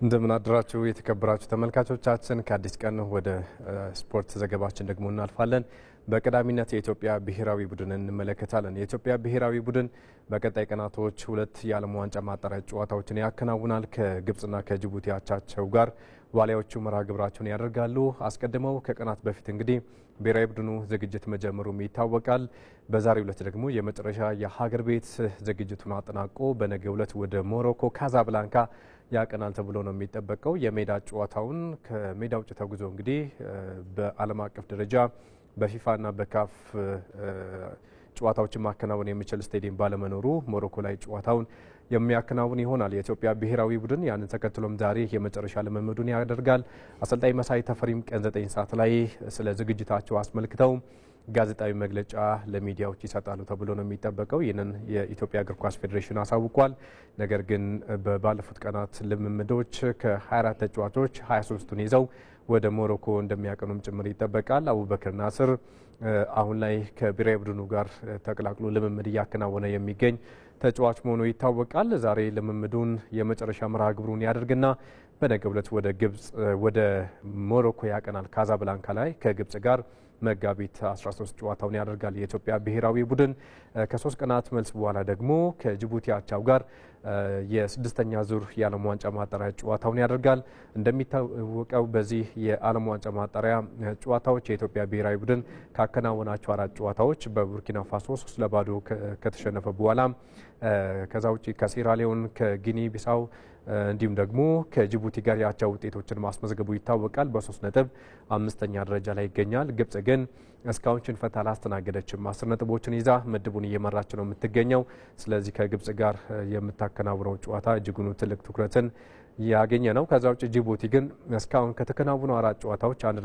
እንደምን አድራችሁ የተከበራችሁ ተመልካቾቻችን ከአዲስ ቀን ወደ ስፖርት ዘገባችን ደግሞ እናልፋለን። በቀዳሚነት የኢትዮጵያ ብሔራዊ ቡድን እንመለከታለን። የኢትዮጵያ ብሔራዊ ቡድን በቀጣይ ቀናቶች ሁለት የዓለም ዋንጫ ማጣሪያ ጨዋታዎችን ያከናውናል። ከግብጽና ከጅቡቲ አቻቸው ጋር ዋሊያዎቹ መርሃ ግብራቸውን ያደርጋሉ። አስቀድመው ከቀናት በፊት እንግዲህ ብሔራዊ ቡድኑ ዝግጅት መጀመሩም ይታወቃል። በዛሬው ዕለት ደግሞ የመጨረሻ የሀገር ቤት ዝግጅቱን አጠናቆ በነገው ዕለት ወደ ሞሮኮ ካዛብላንካ ያቀናል ተብሎ ነው የሚጠበቀው። የሜዳ ጨዋታውን ከሜዳ ውጭ ተጉዞ እንግዲህ በዓለም አቀፍ ደረጃ በፊፋና በካፍ ጨዋታዎችን ማከናወን የሚችል ስቴዲየም ባለመኖሩ ሞሮኮ ላይ ጨዋታውን የሚያከናውን ይሆናል። የኢትዮጵያ ብሔራዊ ቡድን ያንን ተከትሎም ዛሬ የመጨረሻ ልምምዱን ያደርጋል። አሰልጣኝ መሳይ ተፈሪም ቀን 9 ሰዓት ላይ ስለ ዝግጅታቸው አስመልክተው ጋዜጣዊ መግለጫ ለሚዲያዎች ይሰጣሉ ተብሎ ነው የሚጠበቀው። ይህንን የኢትዮጵያ እግር ኳስ ፌዴሬሽን አሳውቋል። ነገር ግን ባለፉት ቀናት ልምምዶች ከ24 ተጫዋቾች 23ቱን ይዘው ወደ ሞሮኮ እንደሚያቀኑም ጭምር ይጠበቃል። አቡበክር ናስር አሁን ላይ ከብሔራዊ ቡድኑ ጋር ተቀላቅሎ ልምምድ እያከናወነ የሚገኝ ተጫዋች መሆኑ ይታወቃል። ዛሬ ልምምዱን የመጨረሻ መርሃ ግብሩን ያደርግና በነገው ዕለት ወደ ሞሮኮ ያቀናል። ካዛብላንካ ላይ ከግብጽ ጋር መጋቢት 13 ጨዋታውን ያደርጋል። የኢትዮጵያ ብሔራዊ ቡድን ከ3 ቀናት መልስ በኋላ ደግሞ ከጅቡቲ አቻው ጋር የስድስተኛ ዙር የዓለም ዋንጫ ማጣሪያ ጨዋታውን ያደርጋል። እንደሚታወቀው በዚህ የዓለም ዋንጫ ማጣሪያ ጨዋታዎች የኢትዮጵያ ብሔራዊ ቡድን ካከናወናቸው 4 ጨዋታዎች በቡርኪና ፋሶ 3-0 ከተሸነፈ በኋላ ከዛ ውጪ ከሴራሊዮን፣ ከጊኒ ቢሳው እንዲሁም ደግሞ ከጅቡቲ ጋር ያቻ ውጤቶችን ማስመዝገቡ ይታወቃል። በ3 ነጥብ 5ኛ ደረጃ ላይ ይገኛል። ግብጽ ግን እስካሁን ሽንፈት አላስተናገደችም። 10 ነጥቦችን ይዛ ምድቡን እየመራች ነው የምትገኘው። ስለዚህ ከግብጽ ጋር የምታከናውነው ጨዋታ እጅጉኑ ትልቅ ትኩረትን ያገኘ ነው። ከዛ ውጭ ጅቡቲ ግን እስካሁን ከተከናወኑ 4 ጨዋታዎች 1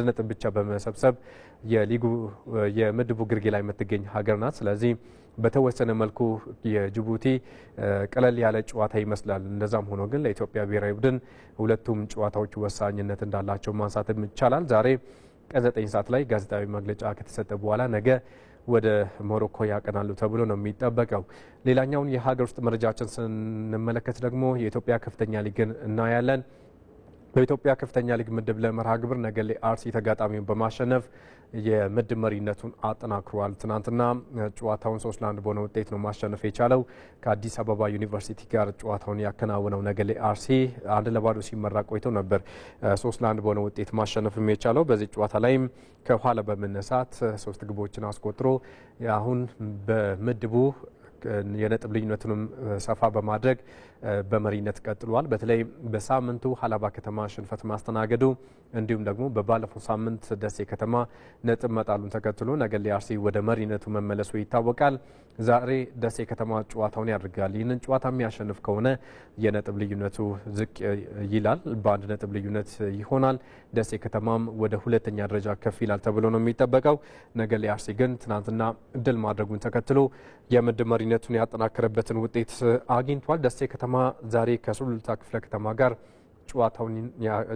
ነጥብ ብቻ በመሰብሰብ የምድቡ ግርጌ ላይ የምትገኝ ሀገር ናት። ስለዚህ በተወሰነ መልኩ የጅቡቲ ቀለል ያለ ጨዋታ ይመስላል። እንደዛም ሆኖ ግን ለኢትዮጵያ ብሔራዊ ቡድን ሁለቱም ጨዋታዎች ወሳኝነት እንዳላቸው ማንሳትም ይቻላል። ዛሬ ቀን 9 ሰዓት ላይ ጋዜጣዊ መግለጫ ከተሰጠ በኋላ ነገ ወደ ሞሮኮ ያቀናሉ ተብሎ ነው የሚጠበቀው። ሌላኛውን የሀገር ውስጥ መረጃችን ስንመለከት ደግሞ የኢትዮጵያ ከፍተኛ ሊግን እናያለን። በኢትዮጵያ ከፍተኛ ሊግ ምድብ ለመርሃ ግብር ነገሌ አርሲ ተጋጣሚውን በማሸነፍ የምድብ መሪነቱን አጠናክሯል። ትናንትና ጨዋታውን 3-1 በሆነ ውጤት ነው ማሸነፍ የቻለው። ከአዲስ አበባ ዩኒቨርሲቲ ጋር ጨዋታውን ያከናወነው ነገሌ አርሲ 1-0 ሲመራ ቆይቶ ነበር 3-1 በሆነ ውጤት ማሸነፍም የቻለው። በዚህ ጨዋታ ላይም ከኋላ በመነሳት 3 ግቦችን አስቆጥሮ አሁን በምድቡ የነጥብ ልዩነቱንም ሰፋ በማድረግ በመሪነት ቀጥሏል። በተለይ በሳምንቱ ሀላባ ከተማ ሽንፈት ማስተናገዱ እንዲሁም ደግሞ በባለፈው ሳምንት ደሴ ከተማ ነጥብ መጣሉን ተከትሎ ነገሌ አርሲ ወደ መሪነቱ መመለሱ ይታወቃል። ዛሬ ደሴ ከተማ ጨዋታውን ያደርጋል። ይህንን ጨዋታ የሚያሸንፍ ከሆነ የነጥብ ልዩነቱ ዝቅ ይላል፣ በ1 ነጥብ ልዩነት ይሆናል። ደሴ ከተማም ወደ 2ኛ ደረጃ ከፍ ይላል ተብሎ ነው የሚጠበቀው። ነገሌ አርሲ ግን ትናንትና ድል ማድረጉን ተከትሎ የምድብ መሪነቱን ያጠናከረበትን ውጤት አግኝቷል። ደሴ ከተማ ዛሬ ከሱሉልታ ክፍለ ከተማ ጋር ጨዋታውን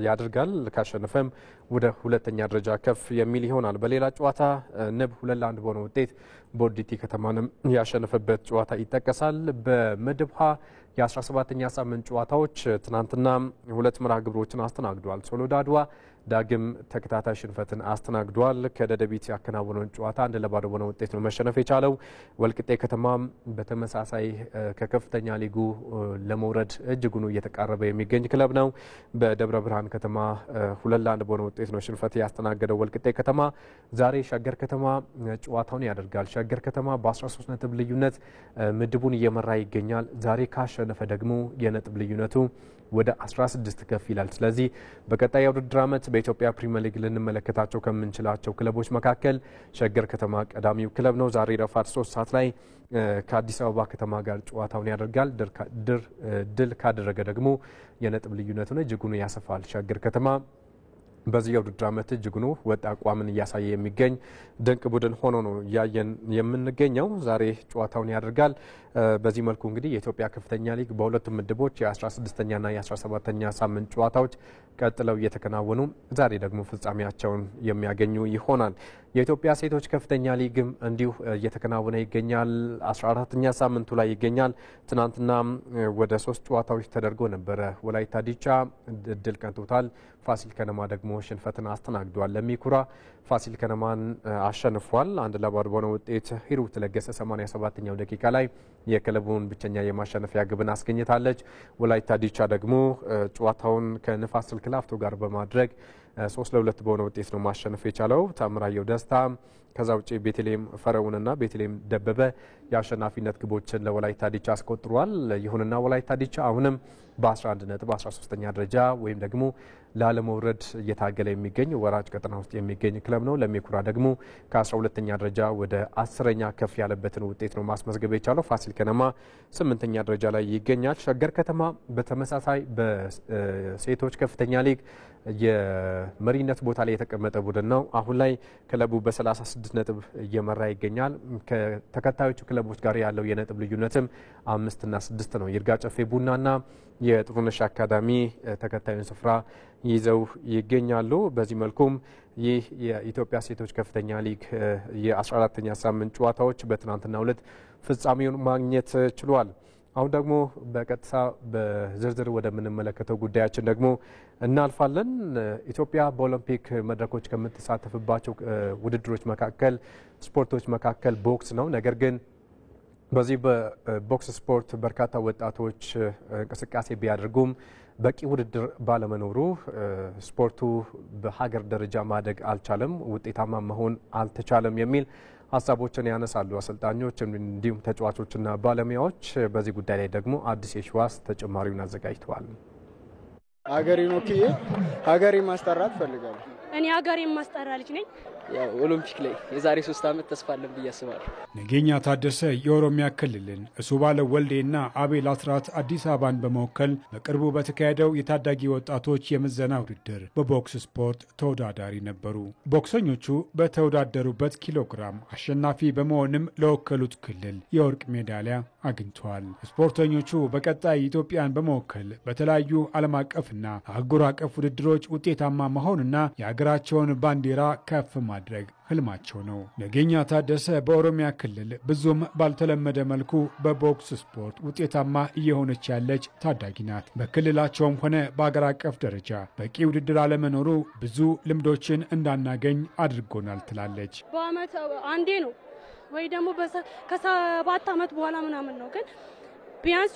ያደርጋል። ካሸነፈም ወደ 2ኛ ደረጃ ከፍ የሚል ይሆናል። በሌላ ጨዋታ ንብ 2-1 በሆነ ውጤት ቦዲቲ ከተማንም ያሸነፈበት ጨዋታ ይጠቀሳል። በምድብ ሀ የ17ኛ ሳምንት ጨዋታዎች ትናንትና 2 መርሃ ግብሮችን አስተናግዷል። ሶሎዳ አድዋ ዳግም ተከታታይ ሽንፈትን አስተናግዷል። ከደደቢት ያከናወነውን ጨዋታ 1-0 በሆነ ውጤት ነው መሸነፍ የቻለው። ወልቂጤ ከተማ በተመሳሳይ ከከፍተኛ ሊጉ ለመውረድ እጅጉኑ እየተቃረበ የሚገኝ ክለብ ነው። በደብረ ብርሃን ከተማ 2-1 በሆነ ውጤት ነው ሽንፈት ያስተናገደው ወልቂጤ ከተማ። ዛሬ ሸገር ከተማ ጨዋታውን ያደርጋል። ሸገር ከተማ በ13 ነጥብ ልዩነት ምድቡን እየመራ ይገኛል። ዛሬ ካሸነፈ ደግሞ የነጥብ ልዩነቱ ወደ 16 ከፍ ይላል። ስለዚህ በቀጣይ የውድድር ዓመት በኢትዮጵያ ፕሪሚየር ሊግ ልንመለከታቸው ከምንችላቸው ክለቦች መካከል ሸገር ከተማ ቀዳሚው ክለብ ነው። ዛሬ ረፋድ 3 ሰዓት ላይ ከአዲስ አበባ ከተማ ጋር ጨዋታውን ያደርጋል። ድል ካደረገ ደግሞ የነጥብ ልዩነቱን እጅጉን ያሰፋል። ሸገር ከተማ በዚህ የውድድር ዓመት እጅጉኑ ወጥ አቋምን እያሳየ የሚገኝ ድንቅ ቡድን ሆኖ ነው ያየን የምንገኘው። ዛሬ ጨዋታውን ያደርጋል። በዚህ መልኩ እንግዲህ የኢትዮጵያ ከፍተኛ ሊግ በሁለቱም ምድቦች የ17ኛና የ17ኛ ሳምንት ጨዋታዎች ቀጥለው እየተከናወኑ ዛሬ ደግሞ ፍጻሜያቸውን የሚያገኙ ይሆናል። የኢትዮጵያ ሴቶች ከፍተኛ ሊግም እንዲሁ እየተከናወነ ይገኛል። 14ኛ ሳምንቱ ላይ ይገኛል። ትናንትና ወደ 3 ጨዋታዎች ተደርጎ ነበረ። ወላይታ ዲቻ ድል ቀንቶታል። ፋሲል ከነማ ደግሞ ሽንፈትን አስተናግዷል። ለሚኩራ ፋሲል ከነማን አሸንፏል። 1-2 በሆነ ውጤት ሂሩት ለገሰ 87ኛው ደቂቃ ላይ የክለቡን ብቸኛ የማሸነፊያ ግብን አስገኝታለች። ወላይታ ዲቻ ደግሞ ጨዋታውን ከንፋስ ስልክ ላፍቶ ጋር በማድረግ 3-2 በሆነ ውጤት ነው ማሸነፍ የቻለው። ታምራየው ደስታ ከዛ ውጪ ቤተልሔም ፈረውንና ቤተልሔም ደበበ የአሸናፊነት ግቦችን ለወላይታ ዲቻ አስቆጥሯል። ይሁንና ወላይታ ዲቻ አሁንም በ11 ነጥብ 13ኛ ደረጃ ወይም ደግሞ ላለመውረድ እየታገለ የሚገኝ ወራጅ ቀጠና ውስጥ የሚገኝ ክለብ ነው። ለሚኩራ ደግሞ ከ12ኛ ደረጃ ወደ 10ኛ ከፍ ያለበትን ውጤት ነው ማስመዝገብ የቻለው። ፋሲል ከነማ 8ኛ ደረጃ ላይ ይገኛል። ሸገር ከተማ በተመሳሳይ በሴቶች ከፍተኛ ሊግ የመሪነት ቦታ ላይ የተቀመጠ ቡድን ነው። አሁን ላይ ክለቡ በ36 ነጥብ እየመራ ይገኛል። ከተከታዮቹ ክለቦች ጋር ያለው የነጥብ ልዩነትም 5 እና 6 ነው። ይርጋ ጨፌ ቡናና የጥሩነሽ አካዳሚ ተከታዩን ስፍራ ይዘው ይገኛሉ። በዚህ መልኩም ይህ የኢትዮጵያ ሴቶች ከፍተኛ ሊግ የ14ኛ ሳምንት ጨዋታዎች በትናንትናው ዕለት ፍጻሜውን ማግኘት ችሏል። አሁን ደግሞ በቀጥታ በዝርዝር ወደምንመለከተው ጉዳያችን ደግሞ እናልፋለን። ኢትዮጵያ በኦሎምፒክ መድረኮች ከምትሳተፍባቸው ውድድሮች መካከል ስፖርቶች መካከል ቦክስ ነው። ነገር ግን በዚህ በቦክስ ስፖርት በርካታ ወጣቶች እንቅስቃሴ ቢያደርጉም በቂ ውድድር ባለመኖሩ ስፖርቱ በሀገር ደረጃ ማደግ አልቻለም፣ ውጤታማ መሆን አልተቻለም የሚል ሀሳቦችን ያነሳሉ አሰልጣኞች እንዲሁም ተጫዋቾችና ባለሙያዎች። በዚህ ጉዳይ ላይ ደግሞ አዲስ የሽዋስ ተጨማሪውን አዘጋጅተዋል። ሀገሬን ወክዬ ሀገሬን ማስጠራት ፈልጋለሁ። እኔ ሀገሬን ማስጠራ ልጅ ነኝ። ያው ኦሎምፒክ ላይ የዛሬ 3 ዓመት ተስፋ አለን ብዬ አስባለሁ። ነገኛ ታደሰ የኦሮሚያ ክልልን እሱ ባለ ወልዴና አቤል አስራት አዲስ አበባን በመወከል በቅርቡ በተካሄደው የታዳጊ ወጣቶች የምዘና ውድድር በቦክስ ስፖርት ተወዳዳሪ ነበሩ። ቦክሰኞቹ በተወዳደሩበት ኪሎግራም አሸናፊ በመሆንም ለወከሉት ክልል የወርቅ ሜዳሊያ አግኝተዋል። ስፖርተኞቹ በቀጣይ ኢትዮጵያን በመወከል በተለያዩ ዓለም አቀፍና አህጉር አቀፍ ውድድሮች ውጤታማ መሆንና የሀገራቸውን ባንዲራ ከፍ ማድረግ ህልማቸው ነው። ነገኛ ታደሰ በኦሮሚያ ክልል ብዙም ባልተለመደ መልኩ በቦክስ ስፖርት ውጤታማ እየሆነች ያለች ታዳጊ ናት። በክልላቸውም ሆነ በአገር አቀፍ ደረጃ በቂ ውድድር አለመኖሩ ብዙ ልምዶችን እንዳናገኝ አድርጎናል ትላለች። በአመት አንዴ ነው ወይ ደግሞ ከ7 ዓመት በኋላ ምናምን ነው። ግን ቢያንስ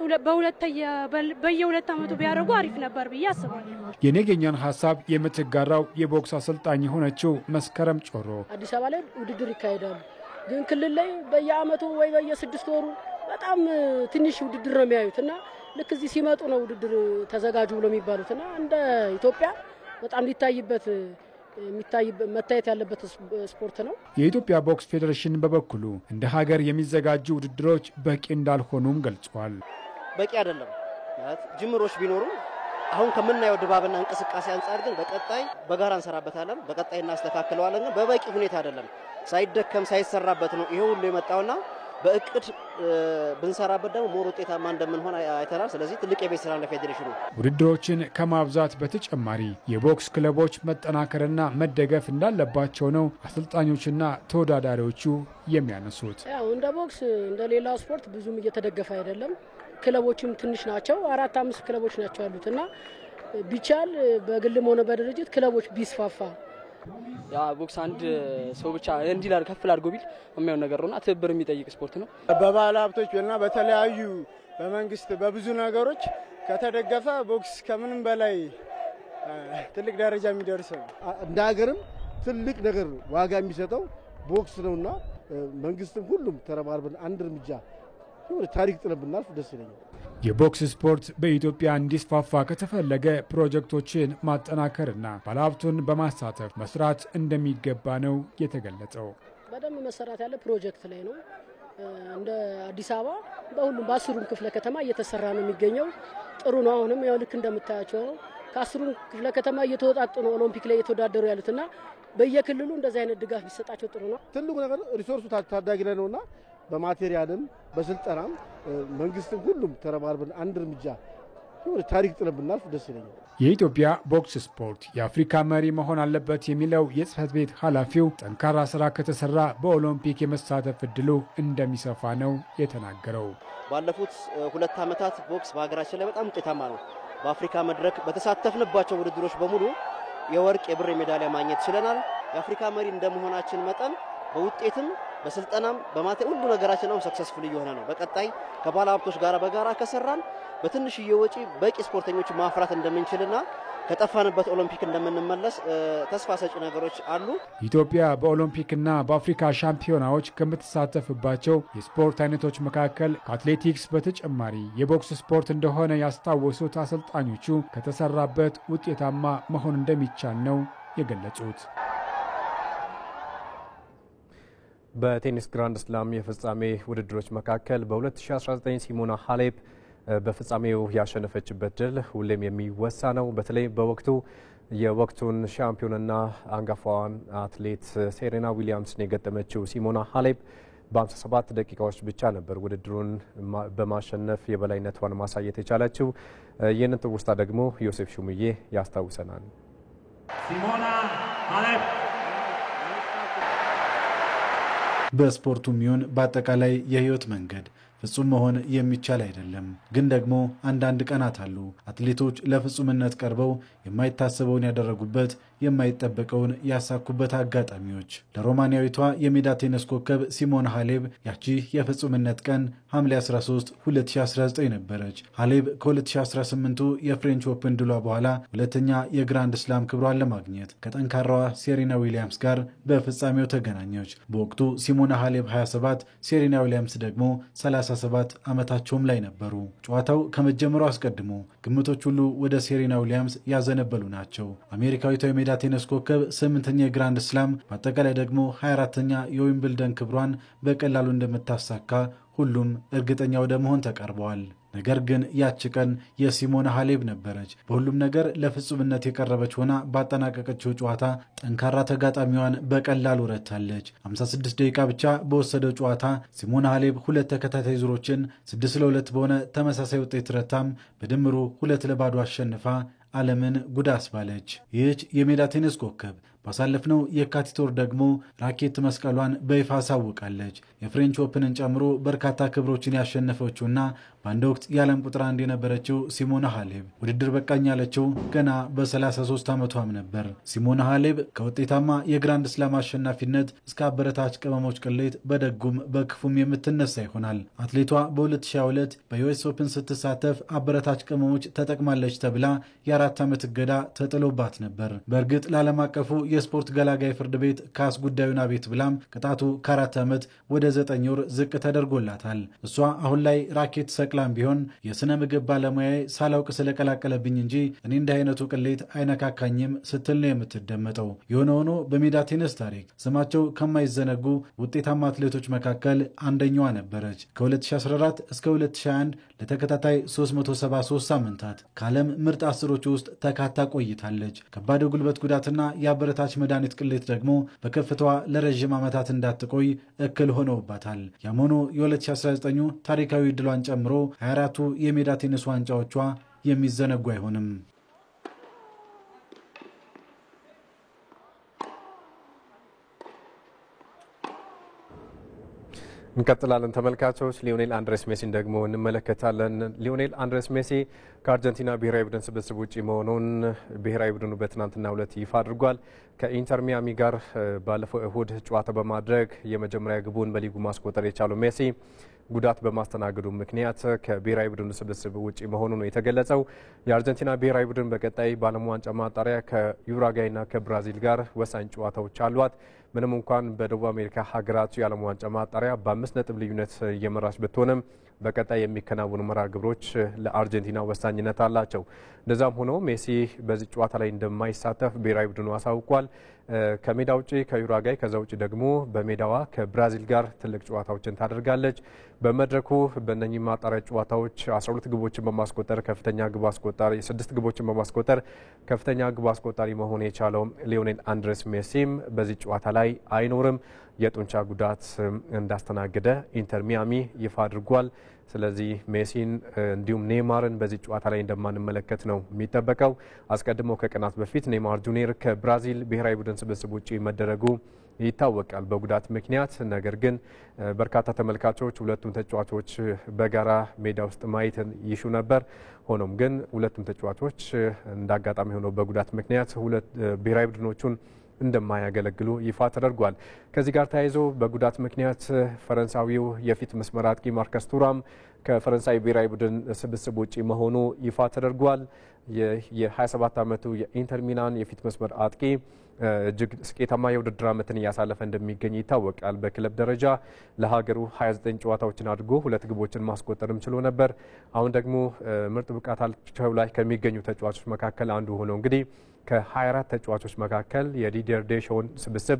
በየ2 ዓመቱ ቢያደርጉ አሪፍ ነበር ብዬ አስባለሁ። የነገኛን ሀሳብ የምትጋራው የቦክስ አሰልጣኝ የሆነችው መስከረም ጮሮ አዲስ አበባ ላይ ውድድር ይካሄዳሉ፣ ግን ክልል ላይ በየአመቱ ወይ በየ6 ወሩ በጣም ትንሽ ውድድር ነው የሚያዩትና ልክ እዚህ ሲመጡ ነው ውድድር ተዘጋጁ ብሎ የሚባሉትና እንደ ኢትዮጵያ በጣም መታየት ያለበት ስፖርት ነው። የኢትዮጵያ ቦክስ ፌዴሬሽን በበኩሉ እንደ ሀገር የሚዘጋጁ ውድድሮች በቂ እንዳልሆኑም ገልጿል። በቂ አይደለም ማለት ጅምሮች ቢኖሩ አሁን ከምናየው ድባብና እንቅስቃሴ አንፃር ግን በቀጣይ በጋራ እንሰራበታለን፣ በቀጣይ እናስተካክለዋለን። ግን በበቂ ሁኔታ አይደለም፣ ሳይደከም ሳይሰራበት ነው ይሄ ሁሉ የመጣውና በእቅድ ብንሰራበት ደግሞ ሞር ውጤታማ እንደምንሆን አይተናል። ስለዚህ ትልቅ የቤት ስራ ለፌዴሬሽኑ። ውድድሮችን ከማብዛት በተጨማሪ የቦክስ ክለቦች መጠናከርና መደገፍ እንዳለባቸው ነው አሰልጣኞችና ተወዳዳሪዎቹ የሚያነሱት። ያው እንደ ቦክስ እንደ ሌላ ስፖርት ብዙም እየተደገፈ አይደለም። ክለቦችም ትንሽ ናቸው፣ 4-5 ክለቦች ናቸው ያሉትና ቢቻል በግልም ሆነ በድርጅት ክለቦች ቢስፋፋ ያ ቦክስ አንድ ሰው ብቻ እንዲላር ከፍል አድርጎ ቢል የሚያው ነገር ነውና ትብብር የሚጠይቅ ስፖርት ነው። በባለ ሀብቶችና በተለያዩ በመንግስት በብዙ ነገሮች ከተደገፈ ቦክስ ከምንም በላይ ትልቅ ደረጃ የሚደርስ ነው። እንደ ሀገርም ትልቅ ነገር ዋጋ የሚሰጠው ቦክስ ነውና መንግስትም ሁሉም ተረባርበን አንድ እርምጃ ታሪክ ጥለን ብናልፍ ደስ ይለኛል። የቦክስ ስፖርት በኢትዮጵያ እንዲስፋፋ ከተፈለገ ፕሮጀክቶችን ማጠናከርና ባለሀብቱን በማሳተፍ መስራት እንደሚገባ ነው የተገለጸው። በደንብ መሰራት ያለ ፕሮጀክት ላይ ነው። እንደ አዲስ አበባ በሁሉም በ10ሩም ክፍለ ከተማ እየተሰራ ነው የሚገኘው። ጥሩ ነው። አሁንም ያው ልክ እንደምታያቸው ነው። ከ10 ክፍለ ከተማ እየተወጣጡ ነው ኦሎምፒክ ላይ እየተወዳደሩ ያሉትና በየክልሉ እንደዚህ አይነት ድጋፍ ቢሰጣቸው ጥሩ ነው። ትልቁ ነገር ሪሶርሱ ታዳጊ ላይ ነውና በማቴሪያልም በስልጠናም መንግስትም ሁሉም ተረባርበን አንድ እርምጃ ታሪክ ጥለን ብናልፍ ደስ ይለኛል። የኢትዮጵያ ቦክስ ስፖርት የአፍሪካ መሪ መሆን አለበት የሚለው የጽህፈት ቤት ኃላፊው ጠንካራ ስራ ከተሰራ በኦሎምፒክ የመሳተፍ እድሉ እንደሚሰፋ ነው የተናገረው። ባለፉት 2 ዓመታት ቦክስ በሀገራችን ላይ በጣም ውጤታማ ነው። በአፍሪካ መድረክ በተሳተፍንባቸው ውድድሮች በሙሉ የወርቅ የብር ሜዳሊያ ማግኘት ችለናል። የአፍሪካ መሪ እንደመሆናችን መጠን በውጤትም በስልጠናም በማቴሪያል ሁሉ ነገራችን ነው ሰክሰስፉል እየሆነ ነው። በቀጣይ ከባለ ሀብቶች ጋር በጋራ ከሰራን በትንሽዬ ወጪ በቂ ስፖርተኞች ማፍራት እንደምንችልና ከጠፋንበት ኦሎምፒክ እንደምንመለስ ተስፋ ሰጪ ነገሮች አሉ። ኢትዮጵያ በኦሎምፒክና በአፍሪካ ሻምፒዮናዎች ከምትሳተፍባቸው የስፖርት አይነቶች መካከል ከአትሌቲክስ በተጨማሪ የቦክስ ስፖርት እንደሆነ ያስታወሱት አሰልጣኞቹ ከተሰራበት ውጤታማ መሆን እንደሚቻል ነው የገለጹት። በቴኒስ ግራንድ ስላም የፍጻሜ ውድድሮች መካከል በ2019 ሲሞና ሃሌፕ በፍጻሜው ያሸነፈችበት ድል ሁሌም የሚወሳ ነው። በተለይ በወቅቱ የወቅቱን ሻምፒዮንና አንጋፋዋን አትሌት ሴሬና ዊሊያምስን የገጠመችው ሲሞና ሃሌፕ በ57 ደቂቃዎች ብቻ ነበር ውድድሩን በማሸነፍ የበላይነቷን ማሳየት የቻለችው። ይህንን ትውስታ ደግሞ ዮሴፍ ሹምዬ ያስታውሰናል። ሲሞና ሃሌፕ በስፖርቱም ይሁን በአጠቃላይ የህይወት መንገድ ፍጹም መሆን የሚቻል አይደለም። ግን ደግሞ አንዳንድ ቀናት አሉ አትሌቶች ለፍጹምነት ቀርበው የማይታሰበውን ያደረጉበት፣ የማይጠበቀውን ያሳኩበት አጋጣሚዎች። ለሮማኒያዊቷ የሜዳ ቴኒስ ኮከብ ሲሞና ሃሌፕ ያቺ የፍጹምነት ቀን ሐምሌ 13 2019 ነበረች። ሃሌፕ ከ2018ቱ የፍሬንች ኦፕን ድሏ በኋላ ሁለተኛ የግራንድ ስላም ክብሯን ለማግኘት ከጠንካራዋ ሴሬና ዊሊያምስ ጋር በፍጻሜው ተገናኘች። በወቅቱ ሲሞና ሃሌፕ 27፣ ሴሬና ዊሊያምስ ደግሞ 37 ዓመታቸውም ላይ ነበሩ። ጨዋታው ከመጀመሩ አስቀድሞ ግምቶች ሁሉ ወደ ሴሬና ዊሊያምስ ያዘነበሉ ናቸው። አሜሪካዊቷ የሜዳ ቴኒስ ኮከብ 8ኛ የግራንድ ስላም በአጠቃላይ ደግሞ 24ኛ የዊምብልደን ክብሯን በቀላሉ እንደምታሳካ ሁሉም እርግጠኛ ወደ መሆን ተቃርበዋል። ነገር ግን ያቺ ቀን የሲሞና ሃሌፕ ነበረች። በሁሉም ነገር ለፍጹምነት የቀረበች ሆና ባጠናቀቀችው ጨዋታ ጠንካራ ተጋጣሚዋን በቀላሉ ረታለች። 56 ደቂቃ ብቻ በወሰደው ጨዋታ ሲሞና ሃሌፕ 2 ተከታታይ ዙሮችን 6-2 በሆነ ተመሳሳይ ውጤት ረታም በድምሩ 2-0 አሸንፋ ዓለምን ጉድ አስባለች። ይህች የሜዳ ቴኒስ ኮከብ ባሳለፍነው የካቲት ወር ደግሞ ራኬት መስቀሏን በይፋ አሳውቃለች። የፍሬንች ኦፕንን ጨምሮ በርካታ ክብሮችን ያሸነፈችውና በአንድ ወቅት የዓለም ቁጥር 1 የነበረችው ሲሞና ሃሌፕ ውድድር በቃኝ ያለችው ገና በ33 ዓመቷም ነበር። ሲሞና ሃሌፕ ከውጤታማ የግራንድ ስላም አሸናፊነት እስከ አበረታች ቅመሞች ቅሌት በደጉም በክፉም የምትነሳ ይሆናል። አትሌቷ በ2022 በዩኤስ ኦፕን ስትሳተፍ አበረታች ቅመሞች ተጠቅማለች ተብላ የ4 ዓመት እገዳ ተጥሎባት ነበር። በእርግጥ ለዓለም አቀፉ የስፖርት ገላጋይ ፍርድ ቤት ካስ ጉዳዩን አቤት ብላም ቅጣቱ ከ4 ዓመት ወደ 9 ወር ዝቅ ተደርጎላታል። እሷ አሁን ላይ ራኬት ሰቅላም ቢሆን የሥነ ምግብ ባለሙያዬ ሳላውቅ ስለቀላቀለብኝ እንጂ እኔ እንዲህ አይነቱ ቅሌት አይነካካኝም ስትል ነው የምትደመጠው። የሆነ ሆኖ በሜዳ ቴኒስ ታሪክ ስማቸው ከማይዘነጉ ውጤታማ አትሌቶች መካከል አንደኛዋ ነበረች። ከ2014 እስከ 2021 ለተከታታይ 373 ሳምንታት ከዓለም ምርጥ 10ሮች ውስጥ ተካታ ቆይታለች። ከባድ ጉልበት ጉዳትና የአበረታች መድኃኒት ቅሌት ደግሞ በከፍታዋ ለረዥም ዓመታት እንዳትቆይ እክል ሆነውባታል። ያም ሆኖ የ2019 ታሪካዊ ድሏን ጨምሮ 24ቱ የሜዳ ቴኒስ ዋንጫዎቿ የሚዘነጉ አይሆንም። እንቀጥላለን ተመልካቾች። ሊዮኔል አንድሬስ ሜሲን ደግሞ እንመለከታለን። ሊዮኔል አንድሬስ ሜሲ ከአርጀንቲና ብሔራዊ ቡድን ስብስብ ውጪ መሆኑን ብሔራዊ ቡድኑ በትናንትናው ዕለት ይፋ አድርጓል። ከኢንተር ሚያሚ ጋር ባለፈው እሁድ ጨዋታ በማድረግ የመጀመሪያ ግቡን በሊጉ ማስቆጠር የቻለው ሜሲ ጉዳት በማስተናገዱ ምክንያት ከብሔራዊ ቡድኑ ስብስብ ውጪ መሆኑ ነው የተገለጸው። የአርጀንቲና ብሔራዊ ቡድን በቀጣይ በዓለም ዋንጫ ማጣሪያ ከዩራጓይና ከብራዚል ጋር ወሳኝ ጨዋታዎች አሏት። ምንም እንኳን በደቡብ አሜሪካ ሀገራት የዓለም ዋንጫ ማጣሪያ በ5 ነጥብ ልዩነት እየመራች ብትሆንም በቀጣይ የሚከናወኑ መርሃ ግብሮች ለአርጀንቲና ወሳኝነት አላቸው። እንደዛም ሆኖ ሜሲ በዚህ ጨዋታ ላይ እንደማይሳተፍ ብሔራዊ ቡድኑ አሳውቋል። ከሜዳ ውጪ ከዩራጋይ ከዛ ውጪ ደግሞ በሜዳዋ ከብራዚል ጋር ትልቅ ጨዋታዎችን ታደርጋለች። በመድረኩ በእነኚህ ማጣሪያ ጨዋታዎች 12 ግቦችን በማስቆጠር ከፍተኛ ግብ አስቆጣሪ 6 ግቦችን በማስቆጠር ከፍተኛ ግብ አስቆጣሪ መሆን የቻለው ሊዮኔል አንድሬስ ሜሲም በዚህ ጨዋታ ላይ አይኖርም። የጡንቻ ጉዳት እንዳስተናገደ ኢንተር ሚያሚ ይፋ አድርጓል። ስለዚህ ሜሲን እንዲሁም ኔይማርን በዚህ ጨዋታ ላይ እንደማንመለከት ነው የሚጠበቀው። አስቀድሞ ከቀናት በፊት ኔይማር ጁኒየር ከብራዚል ብሔራዊ ቡድን ስብስብ ውጪ መደረጉ ይታወቃል በጉዳት ምክንያት። ነገር ግን በርካታ ተመልካቾች ሁለቱም ተጫዋቾች በጋራ ሜዳ ውስጥ ማየት ይሹ ነበር። ሆኖም ግን ሁለቱም ተጫዋቾች እንዳጋጣሚ ሆነው በጉዳት ምክንያት ብሔራዊ ቡድኖቹን እንደማያገለግሉ ይፋ ተደርጓል። ከዚህ ጋር ተያይዞ በጉዳት ምክንያት ፈረንሳዊው የፊት መስመር አጥቂ ማርከስ ቱራም ከፈረንሳይ ብሔራዊ ቡድን ስብስብ ውጪ መሆኑ ይፋ ተደርጓል። የ27 ዓመቱ የኢንተር ሚላን የፊት መስመር አጥቂ እጅግ ስኬታማ የውድድር ዓመትን እያሳለፈ እንደሚገኝ ይታወቃል። በክለብ ደረጃ ለሀገሩ 29 ጨዋታዎችን አድርጎ 2 ግቦችን ማስቆጠርም ችሎ ነበር። አሁን ደግሞ ምርጥ ብቃታቸው ላይ ከሚገኙ ተጫዋቾች መካከል አንዱ ሆነው እንግዲህ ከ24 ተጫዋቾች መካከል የዲዲየር ዴሾን ስብስብ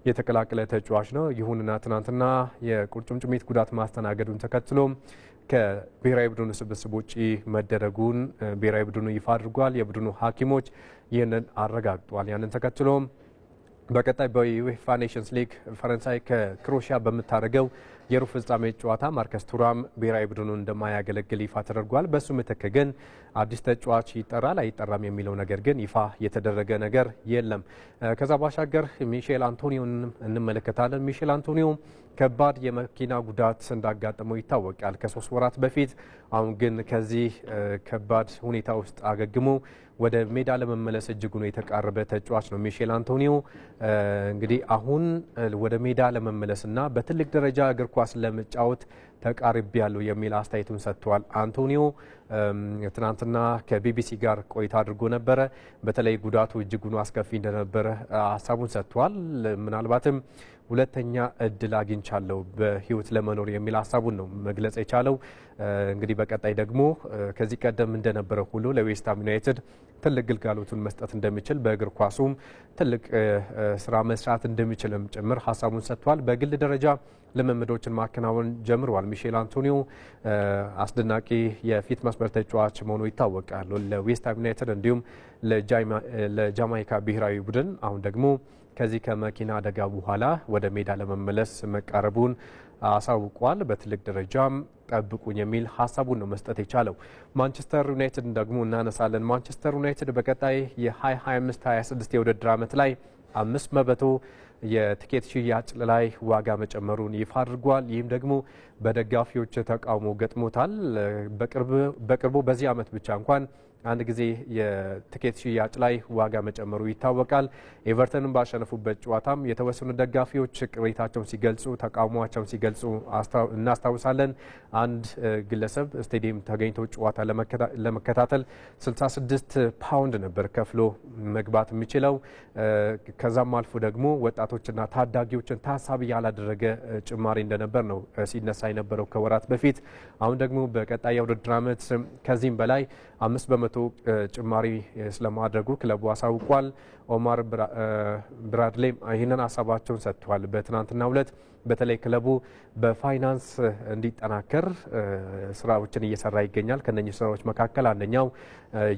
የተቀላቀለ ተጫዋች ነው። ይሁንና ትናንትና የቁርጭምጭሚት ጉዳት ማስተናገዱን ተከትሎ ከብሔራዊ ቡድኑ ስብስብ ውጪ መደረጉን ብሔራዊ ቡድኑ ይፋ አድርጓል። የቡድኑ ሐኪሞች ይህንን አረጋግጧል። ያንን ተከትሎ በቀጣይ በዩኤፋ ኔሽንስ ሊግ ፈረንሳይ ከክሮኤሺያ በምታደርገው የሩብ ፍጻሜ ጨዋታ ማርከስ ቱራም ብሔራዊ ቡድኑን እንደማያገለግል ይፋ ተደርጓል። በሱ ምትክ ግን አዲስ ተጫዋች ይጠራል አይጠራም የሚለው ነገር ግን ይፋ የተደረገ ነገር የለም። ከዛ ባሻገር ሚሼል አንቶኒዮን እንመለከታለን። ሚሼል አንቶኒዮ ከባድ የመኪና ጉዳት እንዳጋጠመው ይታወቃል ከ3 ወራት በፊት። አሁን ግን ከዚህ ከባድ ሁኔታ ውስጥ አገግሞ ወደ ሜዳ ለመመለስ እጅጉን የተቃረበ ተጫዋች ነው ሚሼል አንቶኒዮ። እንግዲህ አሁን ወደ ሜዳ ለመመለስና በትልቅ ደረጃ እግር ኳስ ለመጫወት ተቃርቤ ያለው የሚል አስተያየቱን ሰጥቷል። አንቶኒዮ ትናንትና ከቢቢሲ ጋር ቆይታ አድርጎ ነበረ። በተለይ ጉዳቱ እጅጉን አስከፊ እንደነበረ ሀሳቡን ሰጥቷል። ምናልባትም ሁለተኛ እድል አግኝቻለሁ በህይወት ለመኖር የሚል ሀሳቡን ነው መግለጽ የቻለው። እንግዲህ በቀጣይ ደግሞ ከዚህ ቀደም እንደነበረው ሁሉ ለዌስትሃም ዩናይትድ ትልቅ ግልጋሎቱን መስጠት እንደሚችል በእግር ኳሱም ትልቅ ስራ መስራት እንደሚችልም ጭምር ሀሳቡን ሰጥቷል። በግል ደረጃ ልምምዶችን ማከናወን ጀምሯል። ሚሼል አንቶኒዮ አስደናቂ የፊት መስመር ተጫዋች መሆኑ ይታወቃል ለዌስትሃም ዩናይትድ እንዲሁም ለጃማይካ ብሔራዊ ቡድን። አሁን ደግሞ ከዚህ ከመኪና አደጋ በኋላ ወደ ሜዳ ለመመለስ መቃረቡን አሳውቋል። በትልቅ ደረጃም ጠብቁኝ የሚል ሀሳቡን ነው መስጠት የቻለው። ማንቸስተር ዩናይትድ ደግሞ እናነሳለን። ማንቸስተር ዩናይትድ በቀጣይ የ2025/26 የውድድር ዓመት ላይ 5% የቲኬት ሽያጭ ላይ ዋጋ መጨመሩን ይፋ አድርጓል። ይህም ደግሞ በደጋፊዎች ተቃውሞ ገጥሞታል። በቅርቡ በዚህ ዓመት ብቻ እንኳን አንድ ጊዜ የቲኬት ሽያጭ ላይ ዋጋ መጨመሩ ይታወቃል። ኤቨርተንን ባሸነፉበት ጨዋታም የተወሰኑ ደጋፊዎች ቅሬታቸውን ሲገልጹ ተቃውሟቸውን ሲገልጹ እናስታውሳለን። አንድ ግለሰብ ስቴዲየም ተገኝቶ ጨዋታ ለመከታተል 66 ፓውንድ ነበር ከፍሎ መግባት የሚችለው። ከዛም አልፎ ደግሞ ወጣቶችና ታዳጊዎችን ታሳቢ ያላደረገ ጭማሪ እንደነበር ነው ሲነሳ የነበረው ከወራት በፊት። አሁን ደግሞ በቀጣይ የውድድር ዓመት ከዚህም በላይ 5% ጭማሪ ስለማድረጉ ክለቡ አሳውቋል። ኦማር ብራድሌ ይህንን ሀሳባቸውን ሰጥተዋል። በትናንትናው ዕለት በተለይ ክለቡ በፋይናንስ እንዲጠናከር ስራዎችን እየሰራ ይገኛል። ከነኚህ ስራዎች መካከል አንደኛው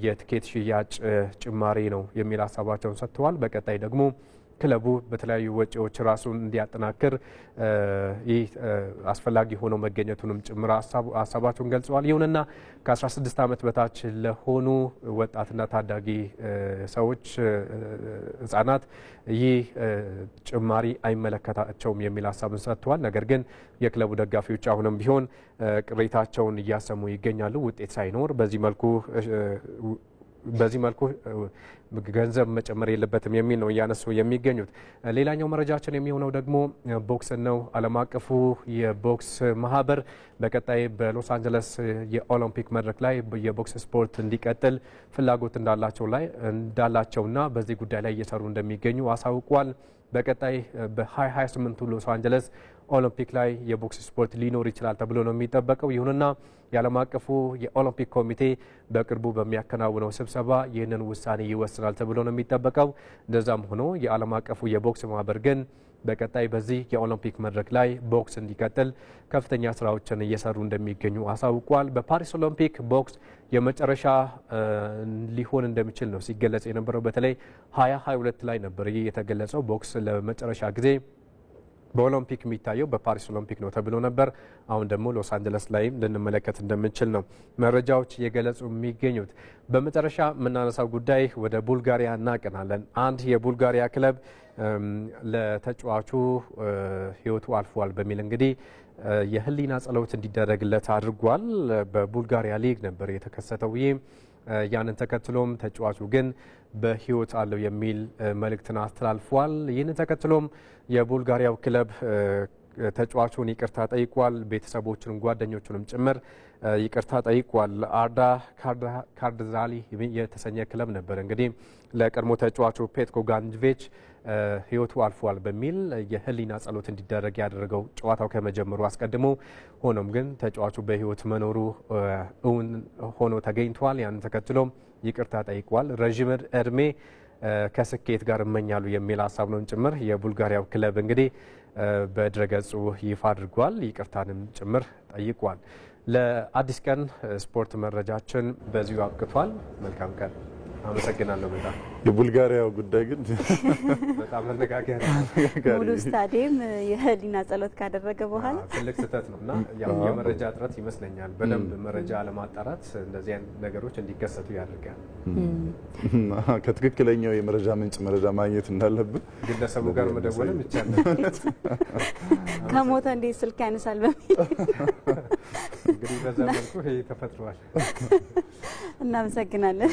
የቲኬት ሽያጭ ጭማሪ ነው የሚል ሀሳባቸውን ሰጥተዋል። በቀጣይ ደግሞ ክለቡ በተለያዩ ወጪዎች ራሱን እንዲያጠናክር ይህ አስፈላጊ ሆኖ መገኘቱንም ጭምር ሀሳባቸውን ገልጸዋል። ይሁንና ከ16 ዓመት በታች ለሆኑ ወጣትና ታዳጊ ሰዎች ህጻናት ይህ ጭማሪ አይመለከታቸውም የሚል ሀሳብን ሰጥተዋል። ነገር ግን የክለቡ ደጋፊዎች አሁንም ቢሆን ቅሬታቸውን እያሰሙ ይገኛሉ። ውጤት ሳይኖር በዚህ መልኩ በዚህ መልኩ ገንዘብ መጨመር የለበትም የሚል ነው እያነሱ የሚገኙት። ሌላኛው መረጃችን የሚሆነው ደግሞ ቦክስ ነው። ዓለም አቀፉ የቦክስ ማህበር በቀጣይ በሎስ አንጀለስ የኦሎምፒክ መድረክ ላይ የቦክስ ስፖርት እንዲቀጥል ፍላጎት እንዳላቸውና በዚህ ጉዳይ ላይ እየሰሩ እንደሚገኙ አሳውቋል። በቀጣይ በ2028 ሎስ አንጀለስ ኦሎምፒክ ላይ የቦክስ ስፖርት ሊኖር ይችላል ተብሎ ነው የሚጠበቀው። ይሁንና የዓለም አቀፉ የኦሎምፒክ ኮሚቴ በቅርቡ በሚያከናውነው ስብሰባ ይህንን ውሳኔ ይወስናል ተብሎ ነው የሚጠበቀው። እንደዛም ሆኖ የዓለም አቀፉ የቦክስ ማህበር ግን በቀጣይ በዚህ የኦሎምፒክ መድረክ ላይ ቦክስ እንዲቀጥል ከፍተኛ ስራዎችን እየሰሩ እንደሚገኙ አሳውቋል። በፓሪስ ኦሎምፒክ ቦክስ የመጨረሻ ሊሆን እንደሚችል ነው ሲገለጽ የነበረው። በተለይ 2022 ላይ ነበር ይህ የተገለጸው። ቦክስ ለመጨረሻ ጊዜ በኦሎምፒክ የሚታየው በፓሪስ ኦሎምፒክ ነው ተብሎ ነበር። አሁን ደግሞ ሎስ አንጀለስ ላይ ልንመለከት እንደምንችል ነው መረጃዎች እየገለጹ የሚገኙት። በመጨረሻ የምናነሳው ጉዳይ ወደ ቡልጋሪያ እናቀናለን። አንድ የቡልጋሪያ ክለብ ለተጫዋቹ ህይወቱ አልፏል በሚል እንግዲህ የህሊና ጸሎት እንዲደረግለት አድርጓል። በቡልጋሪያ ሊግ ነበር የተከሰተው። ይህ ያንን ተከትሎም ተጫዋቹ ግን በህይወት አለው የሚል መልእክትን አስተላልፏል። ይህንን ተከትሎም የቡልጋሪያው ክለብ ተጫዋቹን ይቅርታ ጠይቋል። ቤተሰቦቹንም ጓደኞቹንም ጭምር ይቅርታ ጠይቋል። አርዳ ካርድዛሊ የተሰኘ ክለብ ነበር እንግዲህ ለቀድሞ ተጫዋቹ ፔትኮ ጋንጅቬች ህይወቱ አልፏል በሚል የህሊና ጸሎት እንዲደረግ ያደረገው ጨዋታው ከመጀመሩ አስቀድሞ። ሆኖም ግን ተጫዋቹ በህይወት መኖሩ እውን ሆኖ ተገኝቷል። ያንን ተከትሎም ይቅርታ ጠይቋል። ረዥም እድሜ ከስኬት ጋር እመኛሉ የሚል ሀሳብ ነው ጭምር የቡልጋሪያው ክለብ እንግዲህ በድረገጹ ይፋ አድርጓል። ይቅርታንም ጭምር ጠይቋል። ለአዲስ ቀን ስፖርት መረጃችን በዚሁ አብቅቷል። መልካም ቀን። አመሰግናለሁ። በጣም የቡልጋሪያው ጉዳይ ግን በጣም መነጋገር ሙሉ ስታዲየም የህሊና ጸሎት ካደረገ በኋላ ትልቅ ስህተት ነውና ያው የመረጃ እጥረት ይመስለኛል። በደንብ መረጃ ለማጣራት እንደዚህ አይነት ነገሮች እንዲከሰቱ ያደርጋል። ከትክክለኛው የመረጃ ምንጭ መረጃ ማግኘት እንዳለብን ግለሰቡ ጋር መደወልም ይቻላል። ከሞተ እንዴት ስልክ ያነሳል በሚል እንግዲህ በዛ መልኩ ይሄ ተፈጥሯል። እናመሰግናለን።